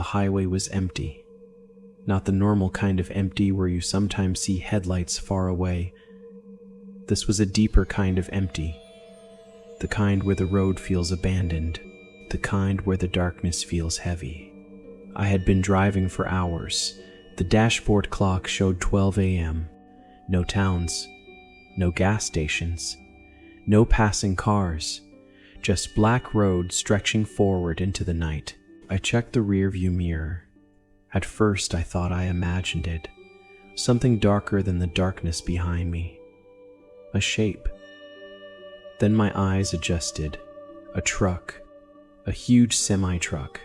highway was empty. Not the normal kind of empty where you sometimes see headlights far away. This was a deeper kind of empty. The kind where the road feels abandoned. The kind where the darkness feels heavy. I had been driving for hours. The dashboard clock showed 12 a.m. No towns. No gas stations. No passing cars. Just black road stretching forward into the night. I checked the rearview mirror. At first I thought I imagined it. Something darker than the darkness behind me. A shape. Then my eyes adjusted. A truck. A huge semi-truck.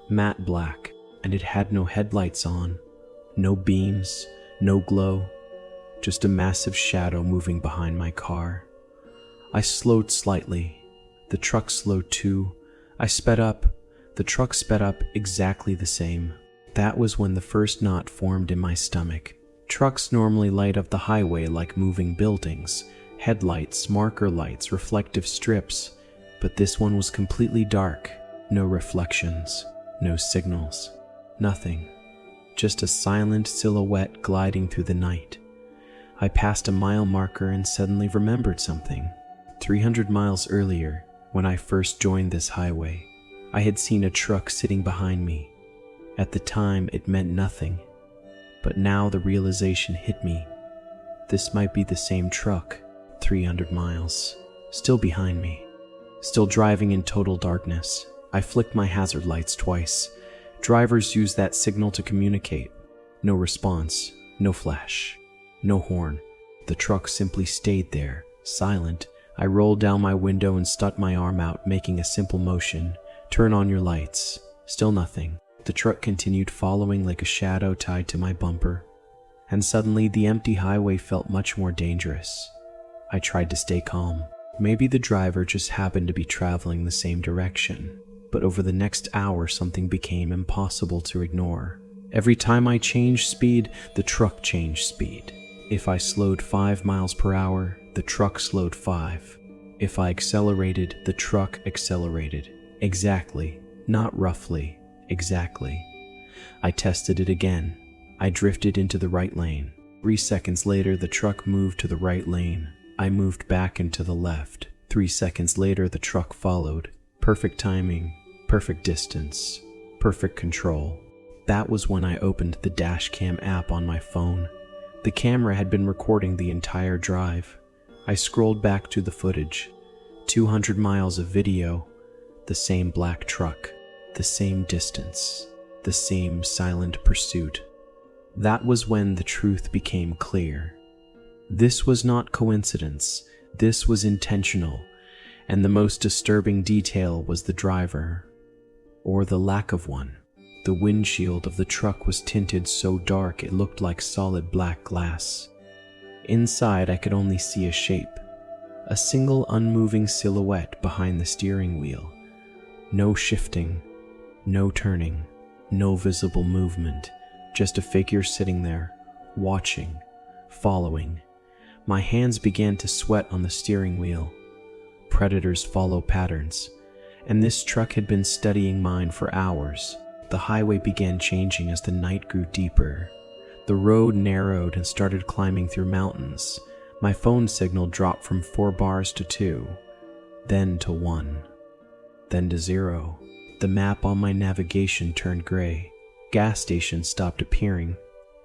Matte black, and it had no headlights on. No beams, no glow. Just a massive shadow moving behind my car. I slowed slightly. The truck slowed too. I sped up. The truck sped up exactly the same. That was when the first knot formed in my stomach. Trucks normally light up the highway like moving buildings. Headlights, marker lights, reflective strips. But this one was completely dark. No reflections. No signals. Nothing. Just a silent silhouette gliding through the night. I passed a mile marker and suddenly remembered something. 300 miles earlier, when I first joined this highway, I had seen a truck sitting behind me. At the time, it meant nothing. But now the realization hit me. This might be the same truck, 300 miles, still behind me, still driving in total darkness. I flicked my hazard lights twice. Drivers use that signal to communicate. No response, no flash, no horn. The truck simply stayed there, silent. I rolled down my window and stuck my arm out, making a simple motion. Turn on your lights. Still nothing. The truck continued following like a shadow tied to my bumper. And suddenly the empty highway felt much more dangerous. I tried to stay calm. Maybe the driver just happened to be traveling the same direction. But over the next hour, something became impossible to ignore. Every time I changed speed, the truck changed speed. If I slowed 5 miles per hour, the truck slowed 5. If I accelerated, the truck accelerated. Exactly. Not roughly. Exactly. I tested it again. I drifted into the right lane. 3 seconds later, the truck moved to the right lane. I moved back into the left. 3 seconds later, the truck followed. Perfect timing. Perfect distance. Perfect control. That was when I opened the dashcam app on my phone. The camera had been recording the entire drive. I scrolled back to the footage. 200 miles of video. The same black truck. The same distance. The same silent pursuit. That was when the truth became clear. This was not coincidence. This was intentional. And the most disturbing detail was the driver. Or the lack of one. The windshield of the truck was tinted so dark it looked like solid black glass. Inside, I could only see a shape. A single unmoving silhouette behind the steering wheel. No shifting. No turning. No visible movement. Just a figure sitting there, watching, following. My hands began to sweat on the steering wheel. Predators follow patterns, and this truck had been studying mine for hours. The highway began changing as the night grew deeper. The road narrowed and started climbing through mountains. My phone signal dropped from 4 bars to 2, then to 1, then to 0. The map on my navigation turned gray. Gas stations stopped appearing.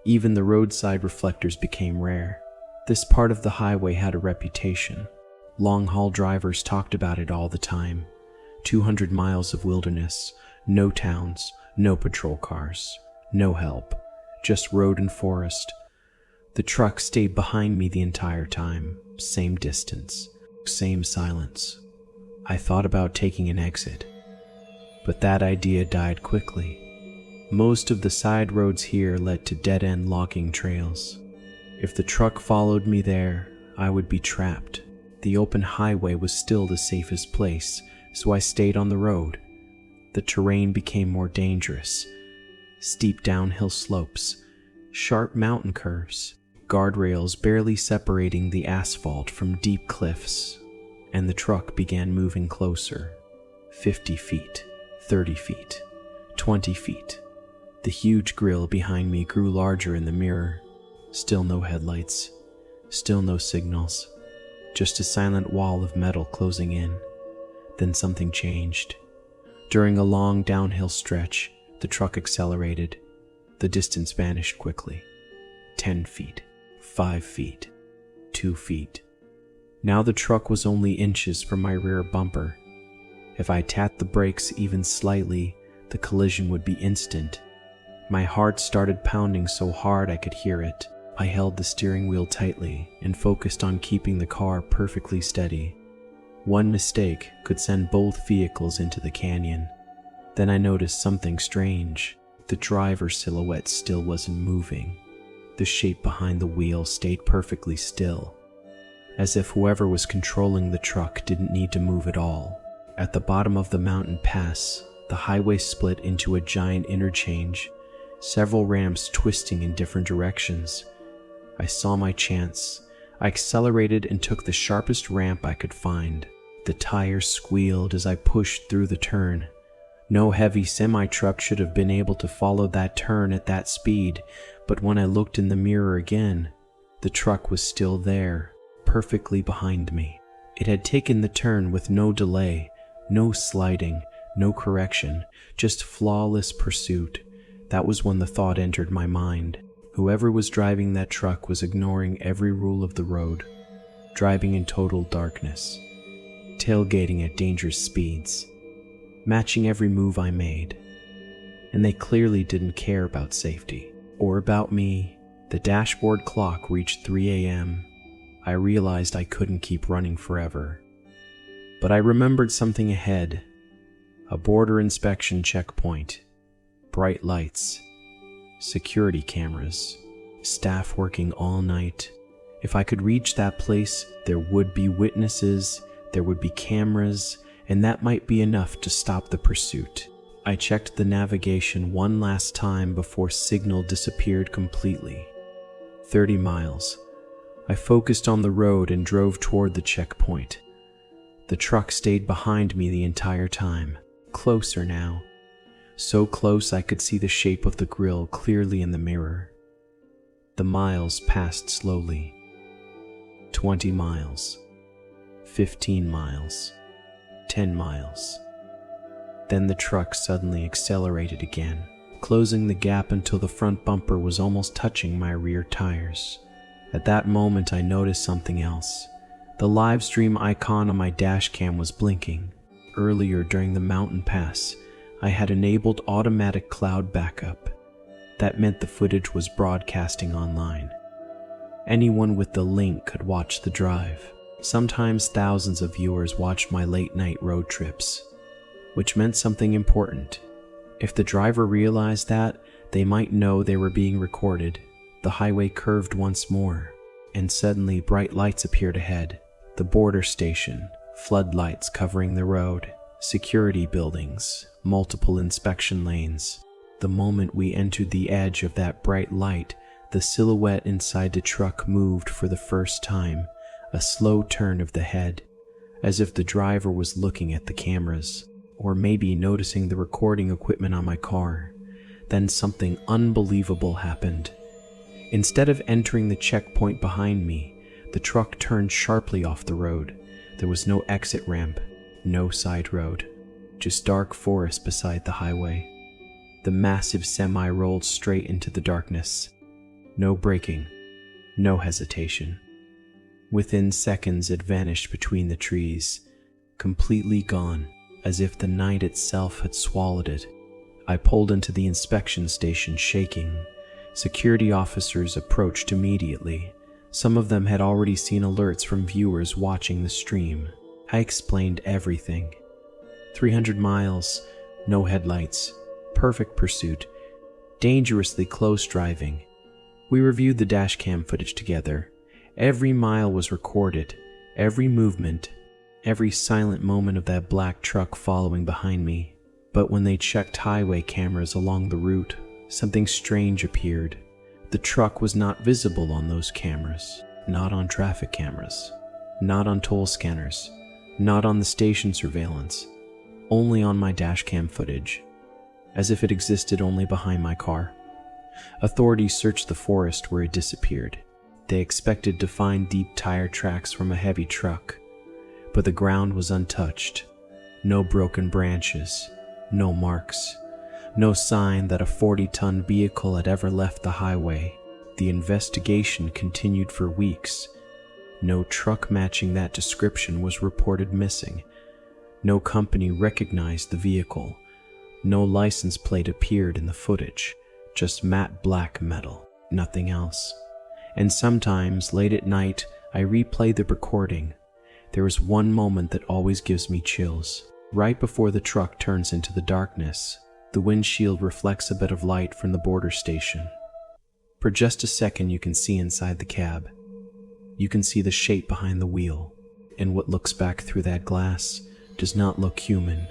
Even the roadside reflectors became rare. This part of the highway had a reputation. Long-haul drivers talked about it all the time. 200 miles of wilderness, no towns, no patrol cars, no help, just road and forest. The truck stayed behind me the entire time, same distance, same silence. I thought about taking an exit, but that idea died quickly. Most of the side roads here led to dead-end logging trails. If the truck followed me there, I would be trapped. The open highway was still the safest place, so I stayed on the road. The terrain became more dangerous. Steep downhill slopes, sharp mountain curves, guardrails barely separating the asphalt from deep cliffs, and the truck began moving closer. 50 feet, 30 feet, 20 feet. The huge grille behind me grew larger in the mirror. Still no headlights. Still no signals. Just a silent wall of metal closing in. Then something changed. During a long downhill stretch, the truck accelerated. The distance vanished quickly. 10 feet. 5 feet. 2 feet. Now the truck was only inches from my rear bumper. If I tapped the brakes even slightly, the collision would be instant. My heart started pounding so hard I could hear it. I held the steering wheel tightly and focused on keeping the car perfectly steady. One mistake could send both vehicles into the canyon. Then I noticed something strange. The driver's silhouette still wasn't moving. The shape behind the wheel stayed perfectly still, as if whoever was controlling the truck didn't need to move at all. At the bottom of the mountain pass, the highway split into a giant interchange, several ramps twisting in different directions. I saw my chance. I accelerated and took the sharpest ramp I could find. The tires squealed as I pushed through the turn. No heavy semi-truck should have been able to follow that turn at that speed, but when I looked in the mirror again, the truck was still there, perfectly behind me. It had taken the turn with no delay, no sliding, no correction, just flawless pursuit. That was when the thought entered my mind. Whoever was driving that truck was ignoring every rule of the road, driving in total darkness, tailgating at dangerous speeds, matching every move I made. And they clearly didn't care about safety, or about me. The dashboard clock reached 3 a.m. I realized I couldn't keep running forever. But I remembered something ahead. A border inspection checkpoint, bright lights, security cameras, staff working all night. If I could reach that place, there would be witnesses, there would be cameras, and that might be enough to stop the pursuit. I checked the navigation one last time before signal disappeared completely. 30 miles. I focused on the road and drove toward the checkpoint. The truck stayed behind me the entire time, closer now. So close I could see the shape of the grille clearly in the mirror. The miles passed slowly. 20 miles. 15 miles. 10 miles. Then the truck suddenly accelerated again, closing the gap until the front bumper was almost touching my rear tires. At that moment I noticed something else. The live stream icon on my dash cam was blinking. Earlier during the mountain pass, I had enabled automatic cloud backup. That meant the footage was broadcasting online. Anyone with the link could watch the drive. Sometimes thousands of viewers watched my late-night road trips, which meant something important. If the driver realized that, they might know they were being recorded. The highway curved once more, and suddenly bright lights appeared ahead. The border station, floodlights covering the road, security buildings, multiple inspection lanes. The moment we entered the edge of that bright light, the silhouette inside the truck moved for the first time, a slow turn of the head, as if the driver was looking at the cameras, or maybe noticing the recording equipment on my car. Then something unbelievable happened. Instead of entering the checkpoint behind me, the truck turned sharply off the road. There was no exit ramp, no side road, just dark forest beside the highway. The massive semi rolled straight into the darkness. No braking, no hesitation. Within seconds it vanished between the trees, completely gone, as if the night itself had swallowed it. I pulled into the inspection station shaking. Security officers approached immediately. Some of them had already seen alerts from viewers watching the stream. I explained everything. 300 miles, no headlights, perfect pursuit, dangerously close driving. We reviewed the dashcam footage together. Every mile was recorded, every movement, every silent moment of that black truck following behind me. But when they checked highway cameras along the route, something strange appeared. The truck was not visible on those cameras, not on traffic cameras, not on toll scanners, not on the station surveillance, only on my dashcam footage. as if it existed only behind my car. Authorities searched the forest where it disappeared. They expected to find deep tire tracks from a heavy truck, but the ground was untouched. No broken branches, no marks, no sign that a 40-ton vehicle had ever left the highway. The investigation continued for weeks. No truck matching that description was reported missing. No company recognized the vehicle. No license plate appeared in the footage, just matte black metal, nothing else. And sometimes, late at night, I replay the recording. There is one moment that always gives me chills. Right before the truck turns into the darkness, the windshield reflects a bit of light from the border station. For just a second, you can see inside the cab. You can see the shape behind the wheel, and what looks back through that glass does not look human.